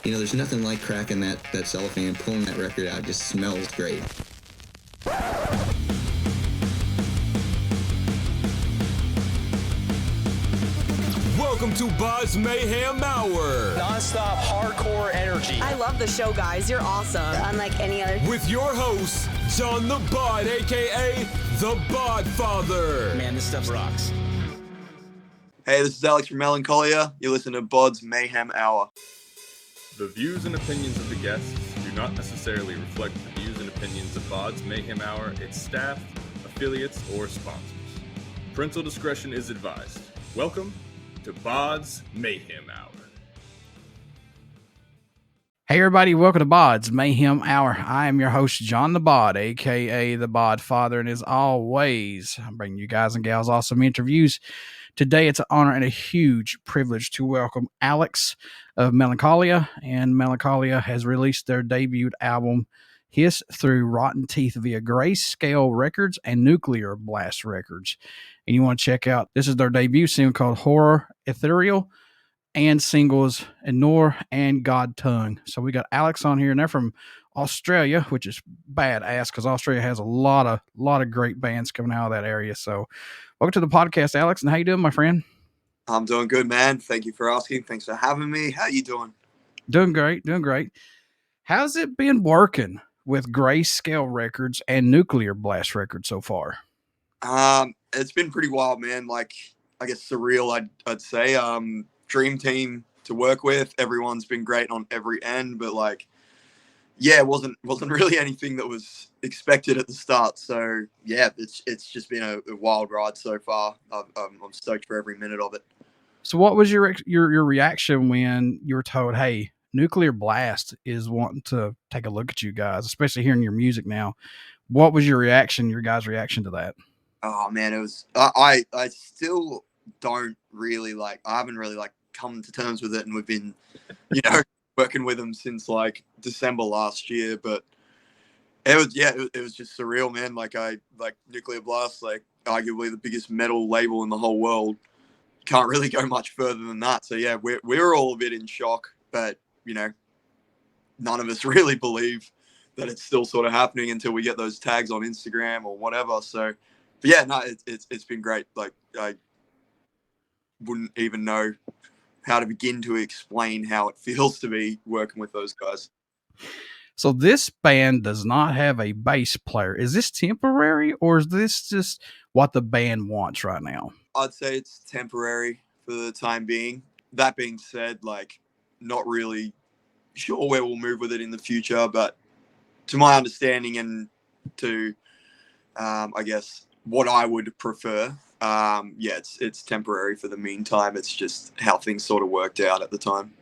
There's nothing like cracking that cellophane and pulling that record out. It just smells great. Welcome to BODS Mayhem Hour. Non-stop hardcore energy. I love the show, guys. You're awesome. Unlike any other. With your host, John the Bod, a.k.a. the Bod Father. Man, this stuff rocks. Hey, this is Alex from Melancolia. You listen to BODS Mayhem Hour. The views and opinions of the guests do not necessarily reflect the views and opinions of BODS Mayhem Hour, its staff, affiliates, or sponsors. Parental discretion is advised. Welcome to BODS Mayhem Hour. Hey everybody, welcome to BODS Mayhem Hour. I am your host, John the Bod, aka the Bod Father, and as always, I'm bringing you guys and gals awesome interviews. Today, it's an honor and a huge privilege to welcome Alex of Melancolia, and Melancolia has released their debut album, Hiss Through Rotten Teeth, via Greyscale Records and Nuclear Blast Records. And you want to check out, this is their debut single called Horror Ethereal, and singles Inure and God Tongue. So we got Alex on here, and they're from Australia, which is badass because Australia has a lot of great bands coming out of that area. So welcome to the podcast, Alex, and how you doing, my friend? I'm doing good, man. Thank you for asking. Thanks for having me. How you doing? Doing great. How's it been working with Greyscale Records and Nuclear Blast Records so far? It's been pretty wild, man. Like, I guess surreal, I'd say. Dream team to work with. Everyone's been great on every end, but like, yeah, it wasn't really anything that was expected at the start. So yeah, it's just been a wild ride so far. I'm stoked for every minute of it. So what was your reaction when you were told, hey, Nuclear Blast is wanting to take a look at you guys, especially hearing your music now? What was your guys' reaction to that? Oh man, it was, I still don't really I haven't really come to terms with it, and we've been, working with them since December last year, but it was just surreal, man. Nuclear Blast, arguably the biggest metal label in the whole world. Can't really go much further than that. So yeah, we're all a bit in shock, but none of us really believe that it's still sort of happening until we get those tags on Instagram or whatever. So, but yeah, no, it's been great. I wouldn't even know how to begin to explain how it feels to be working with those guys. So this band does not have a bass player. Is this temporary, or is this just what the band wants right now? I'd say it's temporary for the time being. That being said, not really sure where we'll move with it in the future, but to my understanding and to, I guess, what I would prefer, it's temporary for the meantime. It's just how things sort of worked out at the time.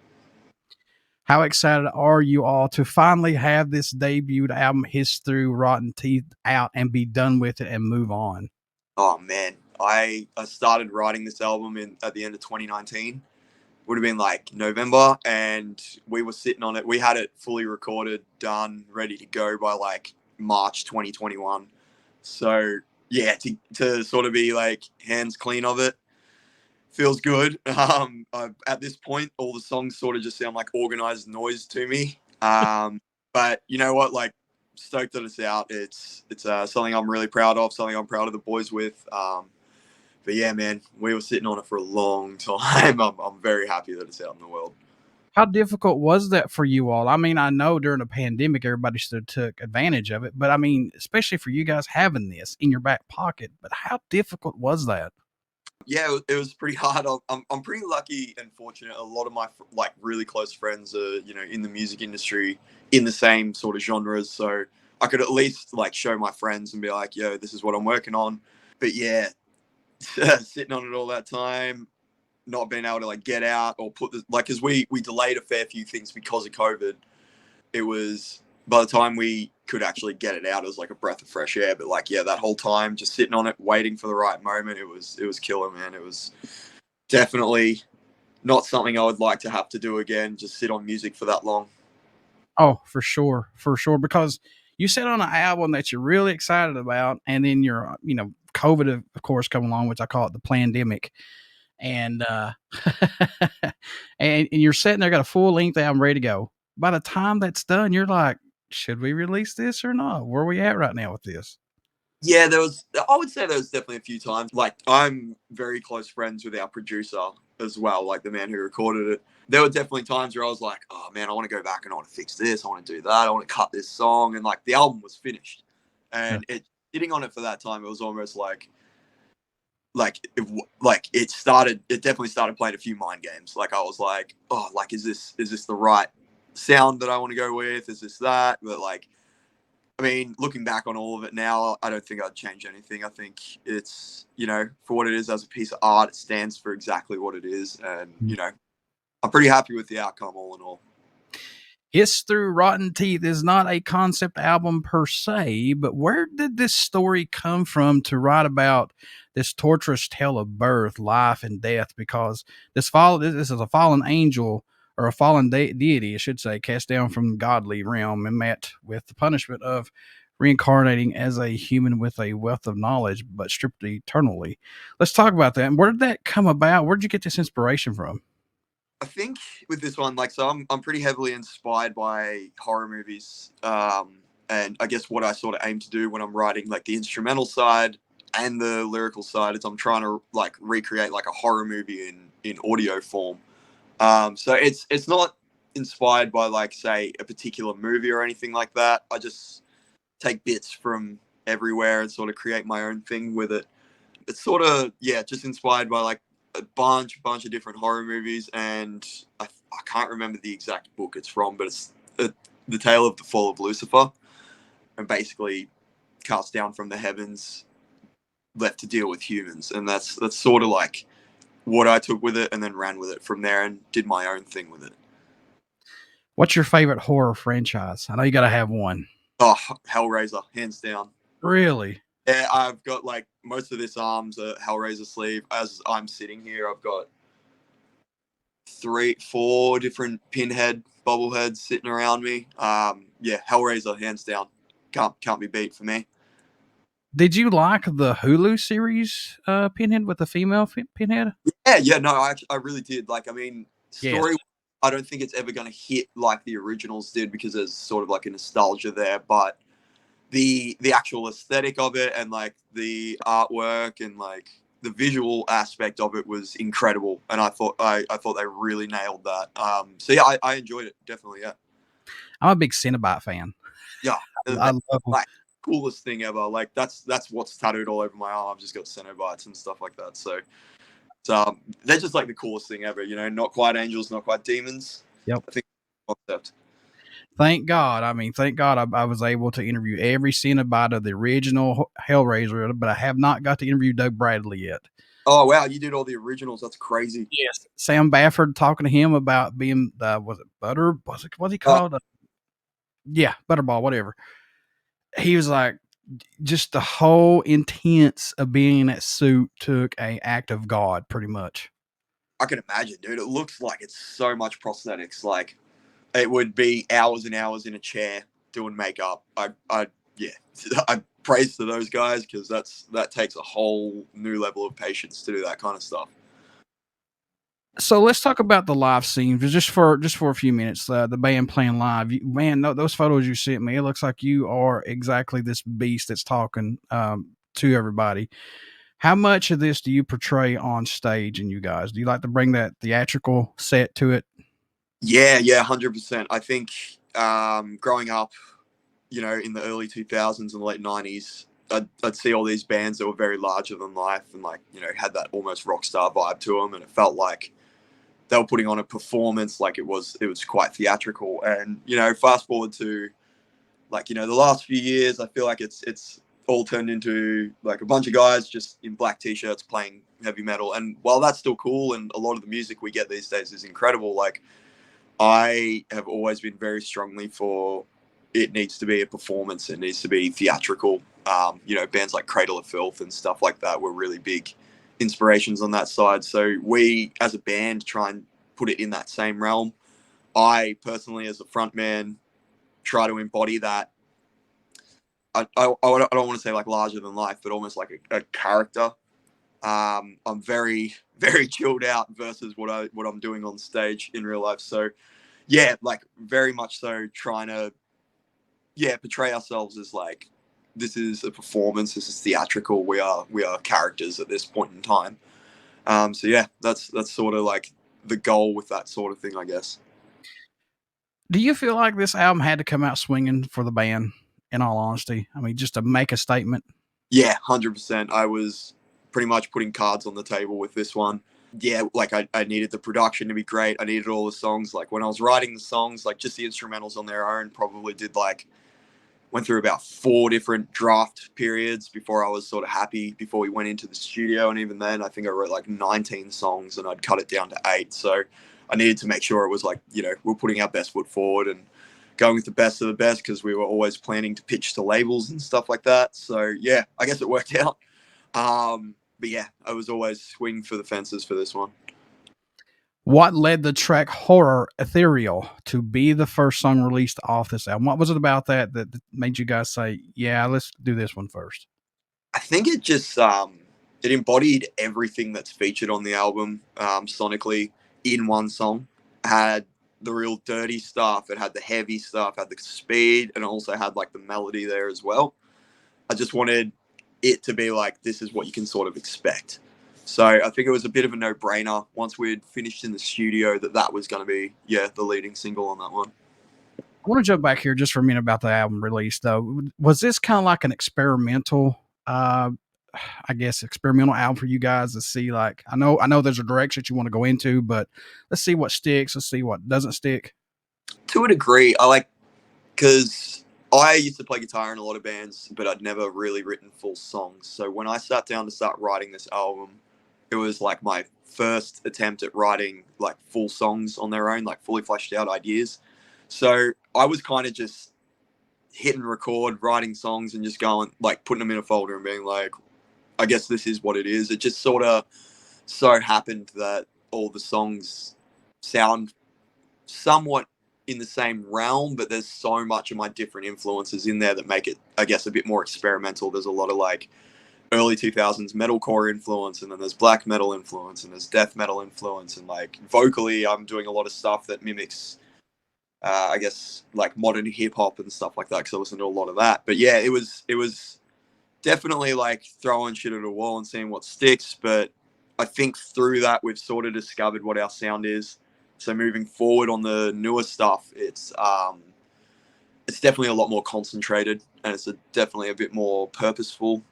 How excited are you all to finally have this debut album, Hiss Through Rotten Teeth, out and be done with it and move on? Oh man, I started writing this album at the end of 2019. Would have been November, and we were sitting on it. We had it fully recorded, done, ready to go by March 2021. So yeah, to sort of be hands clean of it feels good. At this point, all the songs sort of just sound like organized noise to me. But you know what? Stoked that it's out. It's something I'm really proud of. Something I'm proud of the boys with. But yeah, man, we were sitting on it for a long time. I'm very happy that it's out in the world. How difficult was that for you all? I mean, I know during the pandemic, everybody still took advantage of it, but I mean, especially for you guys having this in your back pocket, but how difficult was that? Yeah, it was pretty hard. I'm pretty lucky and fortunate. A lot of my really close friends are, in the music industry in the same sort of genres. So I could at least show my friends and be like, yo, this is what I'm working on. But yeah, sitting on it all that time, not being able to get out or put because we delayed a fair few things because of COVID. It was, by the time we could actually get it out, it was a breath of fresh air. But that whole time just sitting on it, waiting for the right moment, it was killer, man. It was definitely not something I would like to have to do again, just sit on music for that long. Oh, for sure. Because you sit on an album that you're really excited about, and then you're, COVID, of course, come along, which I call it the pandemic. and and you're sitting there, got a full length album ready to go. By the time that's done, you're like, should we release this or not? Where are we at right now with this? Yeah, I would say there was definitely a few times. Like, I'm very close friends with our producer as well, like the man who recorded it. There were definitely times where I was like, oh man, I want to go back and I want to fix this. I want to do that. I want to cut this song. And like the album was finished. And sitting on it for that time, it was almost like it definitely started playing a few mind games. Like I was like, oh, like, is this the right sound that I want to go with? Is this that? But like, I mean, looking back on all of it now, I don't think I'd change anything. I think it's, for what it is as a piece of art, it stands for exactly what it is. And, I'm pretty happy with the outcome all in all. Hiss Through Rotten Teeth is not a concept album per se, but where did this story come from to write about this torturous tale of birth, life, and death? Because this is a fallen angel, or a fallen deity, I should say, cast down from the godly realm and met with the punishment of reincarnating as a human with a wealth of knowledge, but stripped eternally. Let's talk about that. And where did that come about? Where did you get this inspiration from? I think with this one, like, so I'm pretty heavily inspired by horror movies. And I guess what I sort of aim to do when I'm writing like the instrumental side and the lyrical side is I'm trying to like recreate like a horror movie in audio form. So it's not inspired by like, say, a particular movie or anything like that. I just take bits from everywhere and sort of create my own thing with it. It's sort of, just inspired by like a bunch of different horror movies. And I can't remember the exact book it's from, but it's The Tale of the Fall of Lucifer. And basically cast down from the heavens, left to deal with humans. And that's sort of like what I took with it and then ran with it from there and did my own thing with it. What's your favorite horror franchise? I know you got to have one. Oh, Hellraiser, hands down. Really? Yeah, I've got like most of this arm's a Hellraiser sleeve. As I'm sitting here, I've got 4 different pinhead bobbleheads sitting around me. Hellraiser, hands down. Can't be beat for me. Did you like the Hulu series Pinhead with the female Pinhead? No, I really did. Like, I mean, story, yes. I don't think it's ever going to hit like the originals did because there's sort of like a nostalgia there, but the actual aesthetic of it and like the artwork and like the visual aspect of it was incredible, and I thought they really nailed that. I enjoyed it, definitely. Yeah, I'm a big Cenobite fan. Yeah, I love like coolest thing ever. Like that's what's tattooed all over my arm. I've just got Cenobites and stuff like that. So they're just like the coolest thing ever. Not quite angels, not quite demons. Yep. I think concept. Thank God. I mean, thank God I was able to interview every Cenobite of the original Hellraiser, but I have not got to interview Doug Bradley yet. Oh, wow. You did all the originals. That's crazy. Yes. Sam Bafford, talking to him about being, was it Butter? What's he called? Butterball, whatever. He was like, just the whole intense of being in that suit took an act of God, pretty much. I can imagine, dude. It looks like it's so much prosthetics. Like, it would be hours and hours in a chair doing makeup. I praise to those guys because that takes a whole new level of patience to do that kind of stuff. So let's talk about the live scene just for a few minutes. The band playing live, those photos you sent me, it looks like you are exactly this beast that's talking to everybody. How much of this do you portray on stage? And you guys, do you like to bring that theatrical set to it? Yeah, 100%. I think growing up, in the early 2000s and late 90s, I'd see all these bands that were very larger than life and had that almost rock star vibe to them, and it felt like they were putting on a performance, like it was quite theatrical. And fast forward to the last few years, I feel like it's all turned into like a bunch of guys just in black t-shirts playing heavy metal. And while that's still cool and a lot of the music we get these days is incredible, like I have always been very strongly for it needs to be a performance. It needs to be theatrical. Bands like Cradle of Filth and stuff like that were really big inspirations on that side. So we, as a band, try and put it in that same realm. I personally, as a frontman, try to embody that. I don't want to say like larger than life, but almost like a character I'm very, very chilled out versus what I'm doing on stage in real life. So yeah, like very much so trying to portray ourselves as like this is a performance, this is theatrical. We are characters at this point in time. So yeah, that's sort of like the goal with that sort of thing, I guess. Do you feel like this album had to come out swinging for the band? In all honesty, I mean, just to make a statement. Yeah, 100%. I was pretty much putting cards on the table with this one. Yeah, like I needed the production to be great. I needed all the songs. Like when I was writing the songs, like just the instrumentals on their own, probably went through about 4 different draft periods before I was sort of happy before we went into the studio. And even then, I think I wrote like 19 songs and I'd cut it down to 8. So I needed to make sure it was like, we're putting our best foot forward and going with the best of the best because we were always planning to pitch to labels and stuff like that. So yeah, I guess it worked out. But yeah, I was always swing for the fences for this one. What led the track Horror Ethereal to be the first song released off this album? What was it about that made you guys say, yeah, let's do this one first? I think it just, it embodied everything that's featured on the album sonically in one song. It had the real dirty stuff, it had the heavy stuff, had the speed, and also had like the melody there as well. I just wanted it to be like, this is what you can sort of expect. So I think it was a bit of a no-brainer once we'd finished in the studio that was going to be, the leading single on that one. I want to jump back here just for a minute about the album release, though. Was this kind of like an experimental, experimental album for you guys to see? Like, I know there's a direction that you want to go into, but let's see what sticks. Let's see what doesn't stick. To a degree, because I used to play guitar in a lot of bands, but I'd never really written full songs. So when I sat down to start writing this album, it was like my first attempt at writing like full songs on their own, like fully fleshed out ideas. So I was kind of just hitting record, writing songs and just going, like putting them in a folder and being like, I guess this is what it is. It just sort of so happened that all the songs sound somewhat in the same realm, but there's so much of my different influences in there that make it, I guess, a bit more experimental. There's a lot of like early 2000s metalcore influence, and then there's black metal influence, and there's death metal influence, and like vocally I'm doing a lot of stuff that mimics I guess like modern hip hop and stuff like that, because I listen to a lot of that. But yeah, it was definitely like throwing shit at a wall and seeing what sticks. But I think through that we've sort of discovered what our sound is. So moving forward on the newer stuff, it's definitely a lot more concentrated, and it's definitely a bit more purposeful.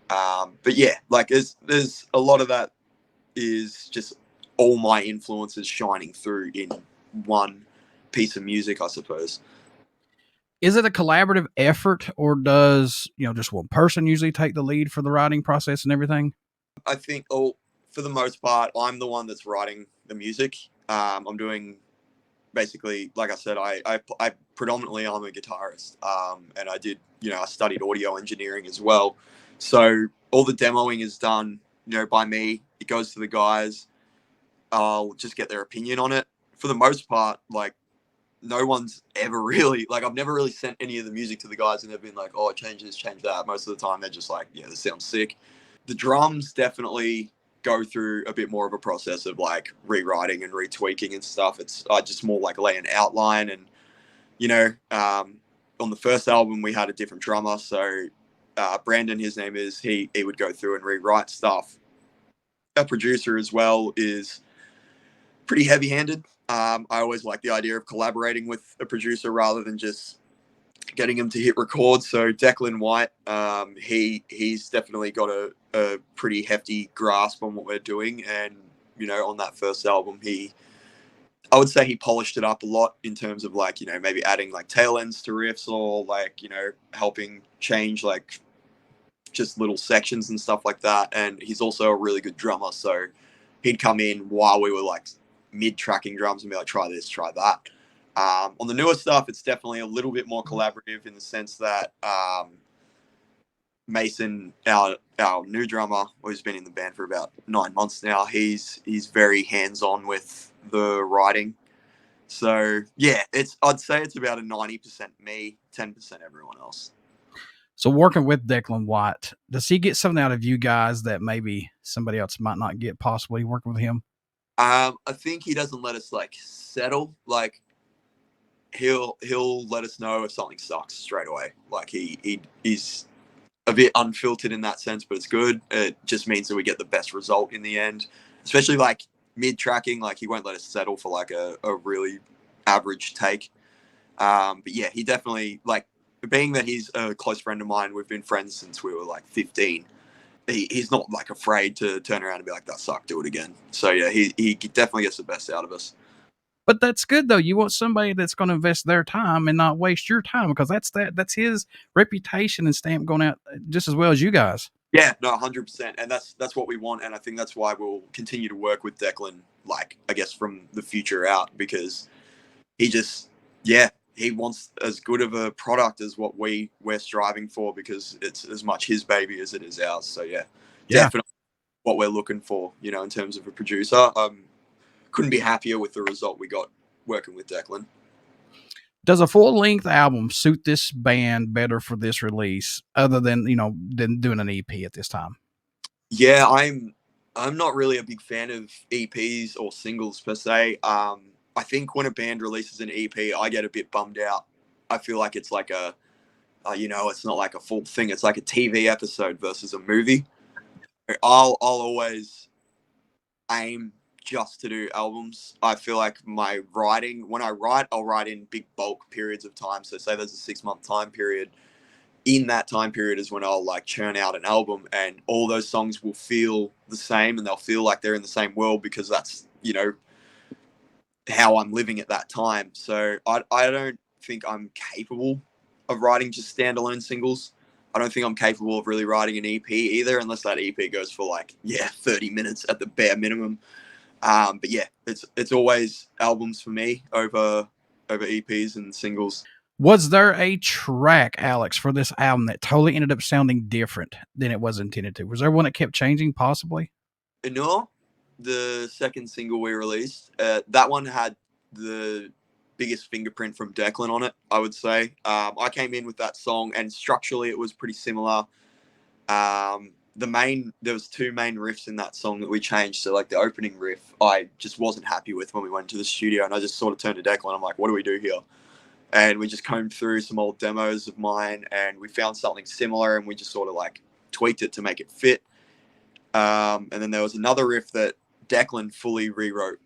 But yeah, like there's a lot of that is just all my influences shining through in one piece of music, I suppose. Is it a collaborative effort, or does just one person usually take the lead for the writing process and everything? I think, for the most part, I'm the one that's writing the music. I'm doing basically, like I said, I predominantly I'm a guitarist, and I did, I studied audio engineering as well. So all the demoing is done, by me. It goes to the guys. I'll just get their opinion on it. For the most part, like, no one's ever really, like, I've never really sent any of the music to the guys and they've been like, oh, change this, change that. Most of the time they're just like, yeah, this sounds sick. The drums definitely go through a bit more of a process of like rewriting and retweaking and stuff. It's just more like lay an outline, and on the first album we had a different drummer, so Brandon, his name is, he would go through and rewrite stuff. Our producer as well is pretty heavy-handed. I always like the idea of collaborating with a producer rather than just getting him to hit record. So Declan White, he's definitely got a pretty hefty grasp on what we're doing. And, on that first album, I would say he polished it up a lot in terms of like, maybe adding like tail ends to riffs, or like, helping change like just little sections and stuff like that. And he's also a really good drummer. So he'd come in while we were like mid-tracking drums and be like, try this, try that. On the newer stuff, it's definitely a little bit more collaborative in the sense that Mason, our new drummer, who's been in the band for about 9 months now, he's very hands-on with the writing. So yeah, I'd say it's about a 90% me, 10% everyone else. So working with Declan White, does he get something out of you guys that maybe somebody else might not get, possibly working with him? I think he doesn't let us like settle. Like he'll let us know if something sucks straight away. Like he's a bit unfiltered in that sense, but it's good. It just means that we get the best result in the end, especially like mid tracking. Like he won't let us settle for like a really average take. But yeah, he definitely, like, being that he's a close friend of mine, we've been friends since we were like 15. He's not like afraid to turn around and be like, that sucked, do it again. So yeah, he definitely gets the best out of us. But that's good though. You want somebody that's going to invest their time and not waste your time, because that's his reputation and stamp going out just as well as you guys. Yeah, no, 100%. And that's what we want. And I think that's why we'll continue to work with Declan, like, I guess from the future out, because he just, yeah, he wants as good of a product as what we're striving for, because it's as much his baby as it is ours. So yeah, definitely what we're looking for, you know, in terms of a producer. Couldn't be happier with the result we got working with Declan. Does a full-length album suit this band better for this release, other than than doing an EP at this time? Yeah, I'm not really a big fan of EPs or singles per se. I think when a band releases an EP, I get a bit bummed out. I feel like it's like it's not like a full thing. It's like a TV episode versus a movie. I'll always aim just to do albums. I feel like my writing, when I write, I'll write in big bulk periods of time. So say there's a 6-month time period. In that time period is when I'll like churn out an album, and all those songs will feel the same and they'll feel like they're in the same world, because that's, how I'm living at that time. So I don't think I'm capable of writing just standalone singles. I don't think I'm capable of really writing an EP either, unless that EP goes for 30 minutes at the bare minimum. But yeah, it's always albums for me over EPs and singles. Was there a track, Alex, for this album that totally ended up sounding different than it was intended to? Was there one that kept changing, possibly? Inure, the second single we released, that one had the biggest fingerprint from Declan on it, I would say. I came in with that song, and structurally it was pretty similar. There was 2 main riffs in that song that we changed. So like the opening riff, I just wasn't happy with when we went to the studio, and I just sort of turned to Declan. I'm like, what do we do here? And we just combed through some old demos of mine, and we found something similar, and we just sort of like tweaked it to make it fit. And then there was another riff that Declan fully rewrote.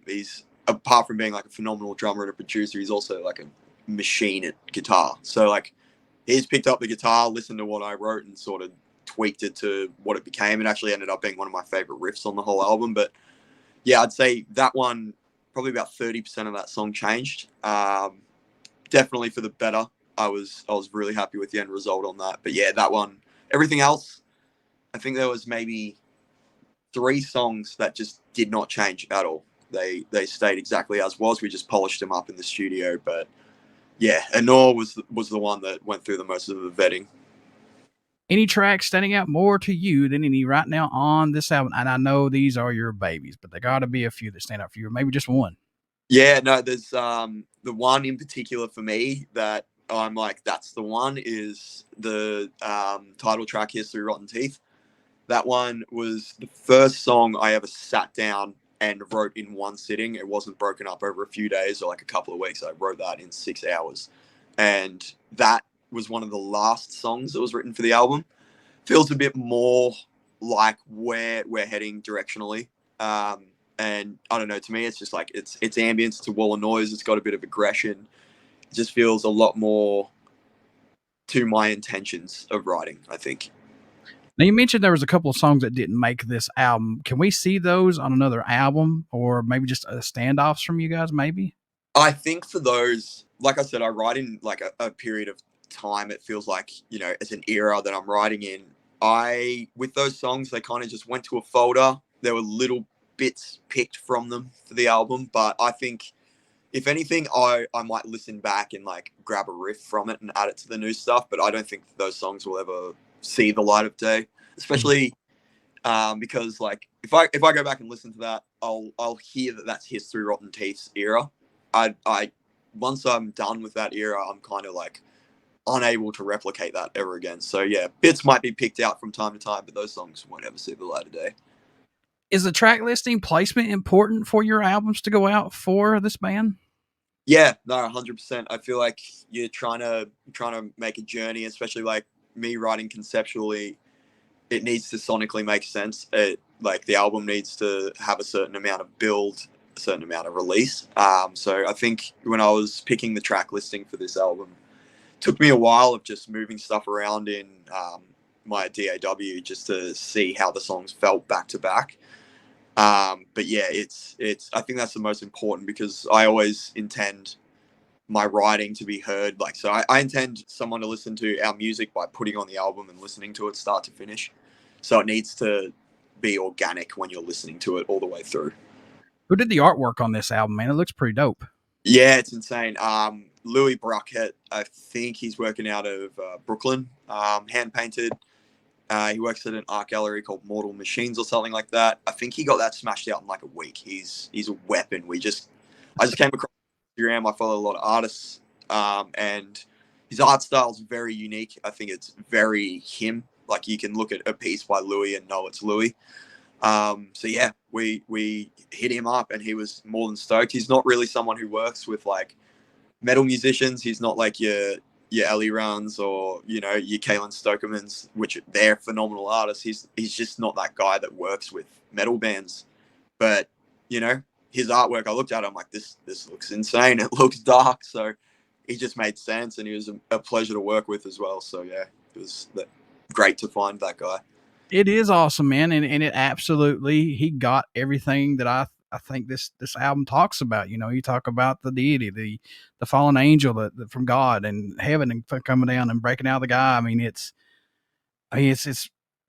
He's, apart from being like a phenomenal drummer and a producer, he's also like a machine at guitar. So like he's picked up the guitar, listened to what I wrote, and sort of tweaked it to what it became. It actually ended up being one of my favorite riffs on the whole album. But yeah, I'd say that one, probably about 30% of that song changed. Definitely for the better. I was really happy with the end result on that. But yeah, that one, everything else, I think there was maybe 3 songs that just did not change at all. They stayed exactly as was. We just polished them up in the studio. But yeah, Inure was the one that went through the most of the vetting. Any track standing out more to you than any right now on this album? And I know these are your babies, but there got to be a few that stand out for you, or maybe just one. Yeah, no, there's the one in particular for me that I'm like, that's the one, is the title track, History Rotten Teeth. That one was the first song I ever sat down and wrote in one sitting. It wasn't broken up over a few days or like a couple of weeks. I wrote that in 6 hours. And that was one of the last songs that was written for the album. Feels a bit more like where we're heading directionally. And I don't know, to me, it's just like, it's ambience, it's a wall of noise, it's got a bit of aggression. It just feels a lot more to my intentions of writing, I think. Now, you mentioned there was a couple of songs that didn't make this album. Can we see those on another album, or maybe just standoffs from you guys, maybe? I think for those, like I said, I write in like a period of time. It feels like, it's an era that I'm writing in. With those songs, they kind of just went to a folder. There were little bits picked from them for the album, but I think if anything, I might listen back and like grab a riff from it and add it to the new stuff. But I don't think those songs will ever see the light of day, especially because like if I go back and listen to that, I'll hear that that's History Rotten Teeth's era. I once I'm done with that era, I'm kind of like unable to replicate that ever again. So yeah, bits might be picked out from time to time, but those songs won't ever see the light of day. Is the track listing placement important for your albums to go out for this band? Yeah, no, 100%. I feel like you're trying to make a journey, especially like me writing conceptually. It needs to sonically make sense. Like the album needs to have a certain amount of build, a certain amount of release. So I think when I was picking the track listing for this album, it took me a while of just moving stuff around in my DAW just to see how the songs felt back to back. But yeah, it's I think that's the most important, because I always intend my writing to be heard. Like, so I intend someone to listen to our music by putting on the album and listening to it start to finish. So it needs to be organic when you're listening to it all the way through. Who did the artwork on this album, man? It looks pretty dope. Yeah, it's insane. Louis Brockett, I think he's working out of Brooklyn, hand painted. He works at an art gallery called Mortal Machines or something like that. I think he got that smashed out in like a week. He's a weapon. I just came across Instagram. I follow a lot of artists, and his art style is very unique. I think it's very him. Like, you can look at a piece by Louis and know it's Louis. So yeah, we hit him up, and he was more than stoked. He's not really someone who works with like metal musicians. He's not like your Ellie Runs or, your Kalen Stokermans, which they're phenomenal artists. He's just not that guy that works with metal bands. But, his artwork, I looked at it, I'm like, this looks insane. It looks dark. So he just made sense, and he was a pleasure to work with as well. So yeah, it was great to find that guy. It is awesome, man. And it absolutely, he got everything that I think this album talks about. You talk about the deity, the fallen angel from God and heaven and coming down and breaking out of the guy. I mean, it's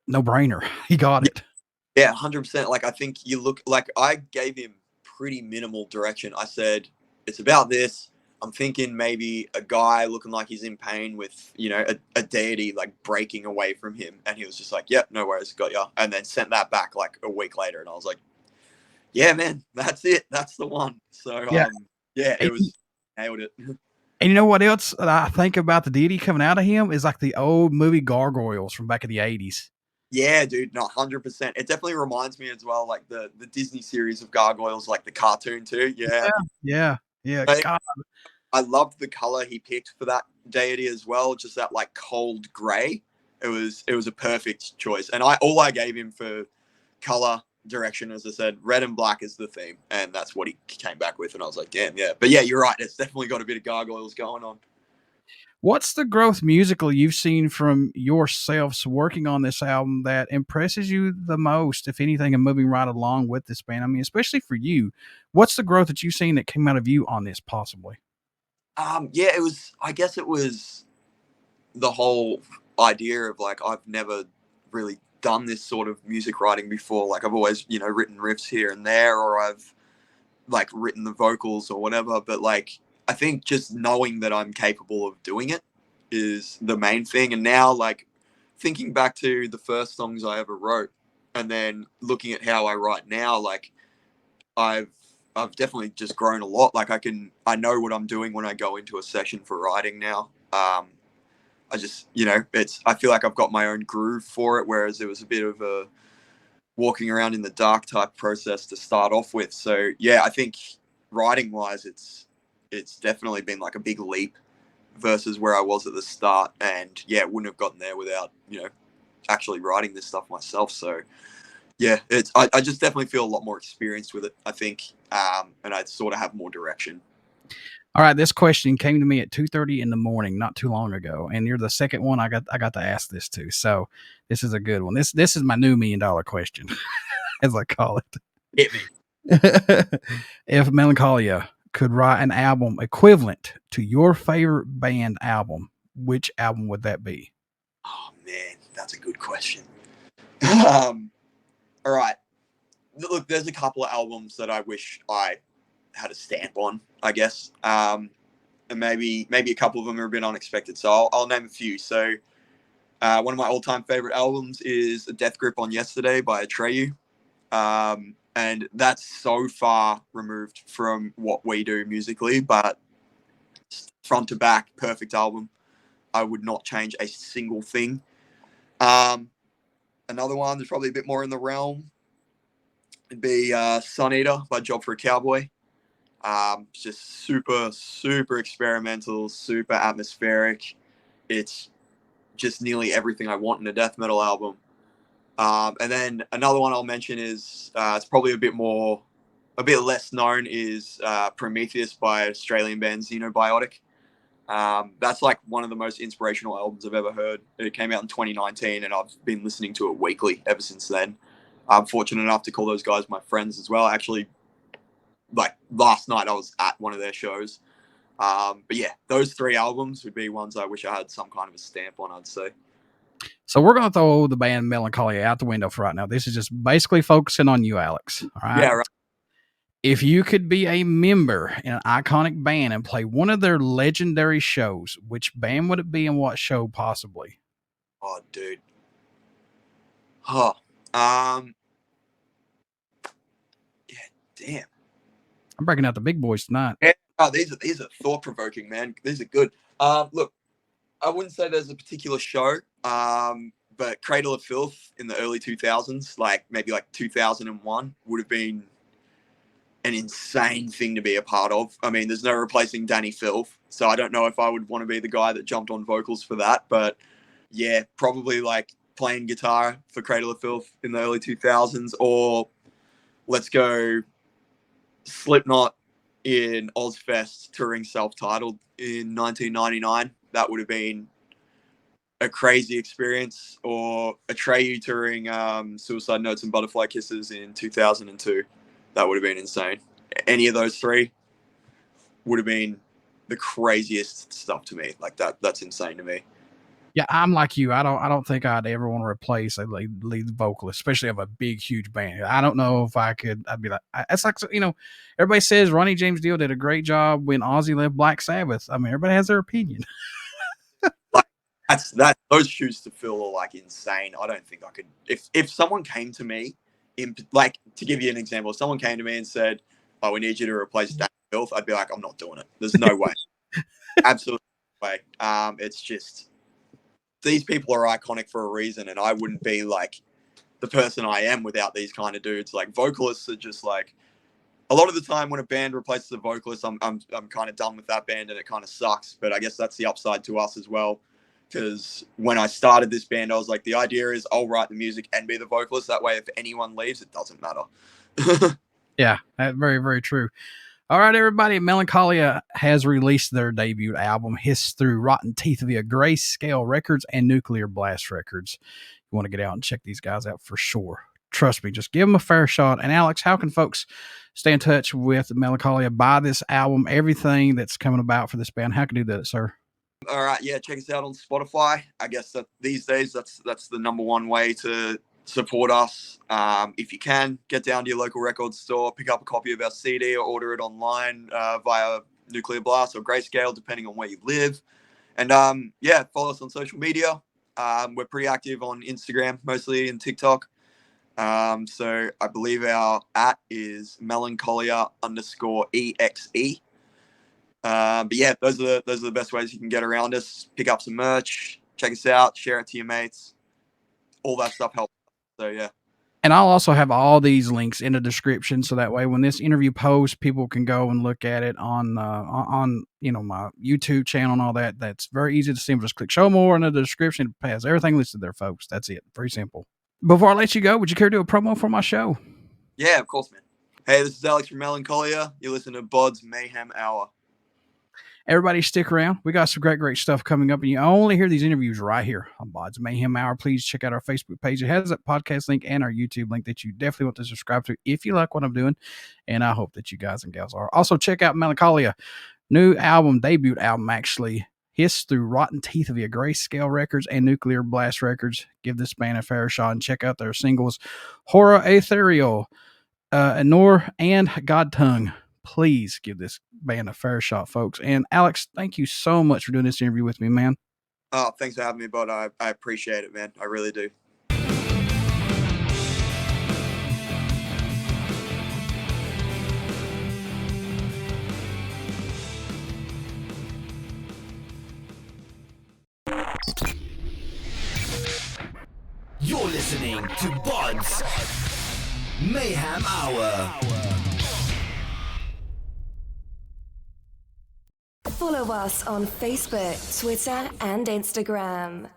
no brainer. He got it. Yeah, 100%. Like, I think I gave him pretty minimal direction. I said, it's about this. I'm thinking maybe a guy looking like he's in pain with, a deity like breaking away from him. And he was just like, yep, no worries, got ya. And then sent that back like a week later. And I was like, yeah, man, that's it. That's the one. So, it was, nailed it. And you know what else I think about the deity coming out of him is like the old movie Gargoyles from back in the 80s. Yeah, dude, no, 100%. It definitely reminds me as well, like the Disney series of Gargoyles, like the cartoon too. Yeah. I loved the color he picked for that deity as well. Just that like cold gray. It was a perfect choice. And all I gave him for color direction, as I said, red and black is the theme, and that's what he came back with. And I was like, damn, yeah. But yeah, you're right. It's definitely got a bit of Gargoyles going on. What's the growth musically you've seen from yourselves working on this album that impresses you the most, if anything, and moving right along with this band? I mean, especially for you, what's the growth that you've seen that came out of you on this, possibly? I guess it was the whole idea of like, I've never really done this sort of music writing before. Like, I've always, written riffs here and there, or I've like written the vocals or whatever. But like, I think just knowing that I'm capable of doing it is the main thing. And now, like, thinking back to the first songs I ever wrote, and then looking at how I write now, like, I've definitely just grown a lot. Like, I know what I'm doing when I go into a session for writing now. I just, I feel like I've got my own groove for it, whereas it was a bit of a walking around in the dark type process to start off with. So yeah, I think writing wise, it's definitely been like a big leap versus where I was at the start. And yeah, wouldn't have gotten there without, actually writing this stuff myself. So yeah, I just definitely feel a lot more experienced with it, I think. And I sort of have more direction. All right, this question came to me at 2:30 in the morning, not too long ago, and you're the second one I got to ask this to. So this is a good one. This is my new $1 million question, as I call it. Hit me. If Melancolia could write an album equivalent to your favorite band album, which album would that be? Oh man, that's a good question. All right, look, there's a couple of albums that I wish I had a stamp on, I guess. And maybe a couple of them are a bit unexpected. So I'll name a few. So one of my all-time favorite albums is A Death Grip on Yesterday by Atreyu. And that's so far removed from what we do musically, but front to back, perfect album. I would not change a single thing. Another one that's probably a bit more in the realm would be Sun Eater by Job for a Cowboy. Just super experimental, super atmospheric. It's just nearly everything I want in a death metal album. And then another one I'll mention is it's probably a bit less known is Prometheus by Australian band Xenobiotic. That's like one of the most inspirational albums I've ever heard. It came out in 2019 and I've been listening to it weekly ever since then. I'm fortunate enough to call those guys my friends as well. Actually, like last night I was at one of their shows. But yeah, those 3 albums would be ones I wish I had some kind of a stamp on, I'd say. So we're going to throw the band Melancolia out the window for right now. This is just basically focusing on you, Alex. All right. Yeah, right. If you could be a member in an iconic band and play one of their legendary shows, which band would it be and what show possibly? Oh, dude. Huh. Yeah, damn. I'm breaking out the big boys tonight. Yeah. Oh, these are thought-provoking, man. These are good. Look, I wouldn't say there's a particular show, but Cradle of Filth in the early 2000s, like maybe like 2001, would have been an insane thing to be a part of. I mean, there's no replacing Danny Filth, so I don't know if I would want to be the guy that jumped on vocals for that, but yeah, probably like playing guitar for Cradle of Filth in the early 2000s, or let's go Slipknot in Ozfest touring self-titled in 1999. That would have been a crazy experience. Or Atreyu touring Suicide Notes and Butterfly Kisses in 2002. That would have been insane. Any of those 3 would have been the craziest stuff to me. Like that's insane to me. Yeah, I'm like you. I don't think I'd ever want to replace a lead vocalist, especially of a big, huge band. I don't know if I could. I'd be like, it's like, you know, everybody says Ronnie James Dio did a great job when Ozzy left Black Sabbath. I mean, everybody has their opinion. Like that. Those shoes to fill are like insane. I don't think I could. If someone came to me, like to give you an example, if someone came to me and said, "Oh, we need you to replace Danny Filth," I'd be like, "I'm not doing it. There's no way. Absolutely no way." It's just. These people are iconic for a reason, and I wouldn't be like the person I am without these kind of dudes. Like vocalists are just like a lot of the time when a band replaces a vocalist, I'm kind of done with that band and it kind of sucks. But I guess that's the upside to us as well, because when I started this band, I was like, the idea is I'll write the music and be the vocalist. That way, if anyone leaves, it doesn't matter. Yeah, very, very true. All right, everybody. Melancolia has released their debut album, Hiss Through Rotten Teeth via Greyscale Records and Nuclear Blast Records. You want to get out and check these guys out for sure. Trust me, just give them a fair shot. And Alex, how can folks stay in touch with Melancolia, buy this album, everything that's coming about for this band? How can you do that, sir? All right, yeah, check us out on Spotify. I guess that these days that's the number one way to support us. If you can, get down to your local record store, pick up a copy of our CD or order it online via Nuclear Blast or Greyscale, depending on where you live. And yeah, follow us on social media. We're pretty active on Instagram mostly and TikTok. So I believe our @ is Melancolia_EXE. But yeah, those are the best ways you can get around us. Pick up some merch, check us out, share it to your mates. All that stuff helps. So yeah. And I'll also have all these links in the description, so that way when this interview posts, people can go and look at it on you know, my YouTube channel and all that. That's very easy to see. Just click show more in the description. It has everything listed there, folks. That's it. Very simple. Before I let you go, would you care to do a promo for my show? Yeah, of course, man. Hey, this is Alex from Melancolia. You listen to BODS Mayhem Hour. Everybody stick around. We got some great stuff coming up, and you only hear these interviews right here on BODS Mayhem Hour. Please check out our Facebook page. It has that podcast link and our YouTube link that you definitely want to subscribe to if you like what I'm doing, and I hope that you guys and gals are. Also, check out Melancolia. New album, debut album, actually. Hiss Through Rotten Teeth via Greyscale Records and Nuclear Blast Records. Give this band a fair shot and check out their singles, Horror Ethereal, Inure, and God Tongue. Please give this band a fair shot, folks. And Alex, thank you so much for doing this interview with me, man. Oh, thanks for having me, bud. I appreciate it, man. I really do. listening to BODS Mayhem Hour. Follow us on Facebook, Twitter, and Instagram.